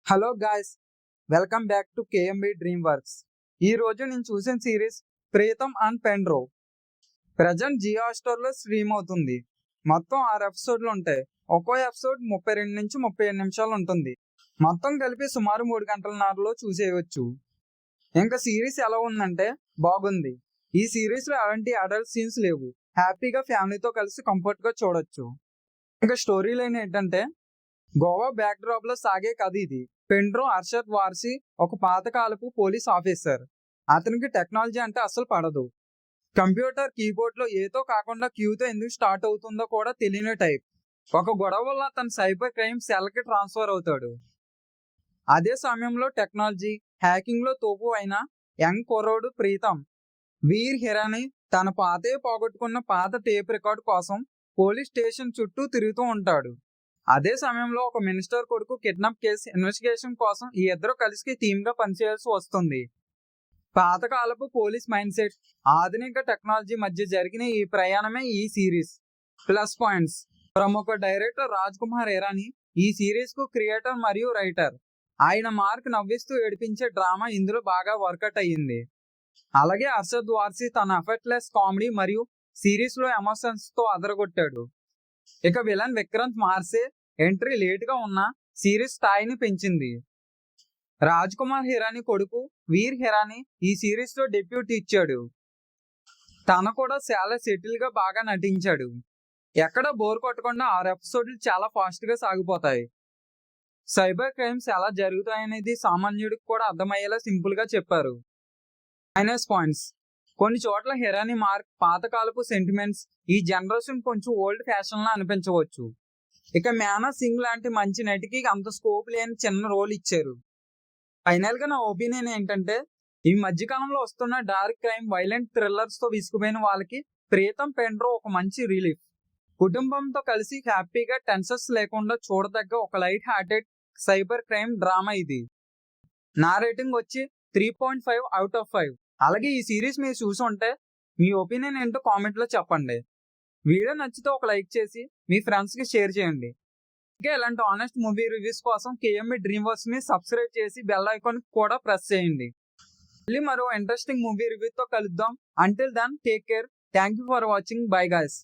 Hello guys, welcome back to KMB Dream Works. ఈ రోజు నేను చూసిన series Preetham and Pedro. Present Jio Hotstar లో స్ట్రీమ్ అవుతుంది. మొత్తం 6 ఎపిసోడ్లు ఉంటాయి. ఒక్కో ఎపిసోడ్ 32 నుంచి 35 నిమిషాలు ఉంటుంది. మొత్తం కలిపి సుమారు 3 గంటలన్నరలో చూసేయవచ్చు. ఇంకా సిరీస్ ఎలా ఉందంటే బాగుంది. ఈ సిరీస్ లో ఎలాంటి అడల్ట్ సీన్స్ లేవు. హ్యాపీగా ఫ్యామిలీతో కలిసి కంఫర్ట్ గా చూడొచ్చు. ఇంకా స్టోరీ లైన్ ఏంటంటే, గోవా బ్యాక్ డ్రాప్ లో సాగే కథ ఇది. పెన్రో అర్షద్ వార్సీ ఒక పాతకాలపు పోలీస్ ఆఫీసర్. అతనికి టెక్నాలజీ అంటే అస్సలు పడదు. కంప్యూటర్ కీబోర్డ్ లో ఏతో కాకుండా క్యూతో ఎందుకు స్టార్ట్ అవుతుందో కూడా తెలియని టైప్. ఒక గొడవ వల్ల తన సైబర్ క్రైమ్ సెల్ కి ట్రాన్స్ఫర్ అవుతాడు. అదే సమయంలో టెక్నాలజీ హ్యాకింగ్ లో తోపు అయిన యంగ్ కుర్రోడు ప్రీతం వీర్ హిరాని తన పాతే పోగొట్టుకున్న పాత టేప్ రికార్డ్ కోసం పోలీస్ స్టేషన్ చుట్టూ తిరుగుతూ ఉంటాడు. అదే సమయంలో ఒక మినిస్టర్ కొడుకు కిడ్నాప్ కేసు ఇన్వెస్టిగేషన్ కోసం ఈ ఇద్దరు కలిసి టీమ్ గా పనిచేయాల్సి వస్తుంది. పాతకాలపు పోలీస్ మైండ్ సెట్, ఆధునిక టెక్నాలజీ మధ్య జరిగిన ఈ ప్రయాణమే ఈ సిరీస్. ప్లస్ పాయింట్స్: ప్రముఖ డైరెక్టర్ రాజ్ కుమార్ హిరాని ఈ సిరీస్ కు క్రియేటర్ మరియు రైటర్. ఆయన మార్క్ నవ్విస్తూ ఏడిపించే డ్రామా ఇందులో బాగా వర్కౌట్ అయ్యింది. అలాగే అర్షద్ వార్సీ తన ఎఫర్ట్లెస్ కామెడీ మరియు సిరీస్ లో ఎమోషన్స్ తో అదరగొట్టాడు. ఇక విలన్ విక్రాంత్ మార్సే ఎంట్రీ లేట్ గా ఉన్న సిరీస్ స్థాయిని పెంచింది. రాజ్ కుమార్ హిరాని కొడుకు వీర్ హిరాని ఈ సిరీస్ లో డెబ్యూట్ ఇచ్చాడు. తను కూడా చాలా సెటిల్ గా బాగా నటించాడు. ఎక్కడ బోర్ కొట్టకుండా 6 ఎపిసోడ్లు చాలా ఫాస్ట్ గా సాగిపోతాయి. సైబర్ క్రైమ్స్ ఎలా జరుగుతాయనేది సామాన్యుడికి కూడా అర్థమయ్యేలా సింపుల్ గా చెప్పారు. మైనస్ పాయింట్స్: కొన్ని చోట్ల హిరాని మార్క్, పాతకాలపు సెంటిమెంట్స్ ఈ జనరేషన్ కొంచెం ఓల్డ్ ఫ్యాషన్ లా అనిపించవచ్చు. ఇక మేనా సింగ్ లాంటి మంచి నటికి అంత స్కోప్ లేని చిన్న రోల్ ఇచ్చారు. ఫైనల్ గా నా ఒపీనియన్ ఏంటంటే, ఈ మధ్యకాలంలో వస్తున్న డార్క్ క్రైమ్, వైలెంట్ థ్రిల్లర్స్ తో విసిగిపోయిన వాళ్ళకి ప్రీతం పెన్రో ఒక మంచి రిలీఫ్. కుటుంబంతో కలిసి హ్యాపీగా టెన్షన్స్ లేకుండా చూడదగ్గ ఒక light hearted cyber crime drama ఇది. నా రేటింగ్ వచ్చి 3.5 అవుట్ ఆఫ్ 5. అలాగే ఈ సిరీస్ మీరు చూసి ఉంటే మీ ఒపీనియన్ ఏంటో కామెంట్ లో చెప్పండి. వీడియో నచ్చితే ఒక లైక్ చేసి మీ ఫ్రెండ్స్ కి షేర్ చేయండి. ఇంకా ఇలాంటి ఆనెస్ట్ మూవీ రివ్యూస్ కోసం కేఎంబి డ్రీమ్ వర్క్స్ ని సబ్స్క్రైబ్ చేసి బెల్ ఐకాన్ కూడా ప్రెస్ చేయండి. మళ్ళీ మరో ఇంట్రెస్టింగ్ మూవీ రివ్యూతో కలుద్దాం. Until then take care. Thank you for watching. Bye guys.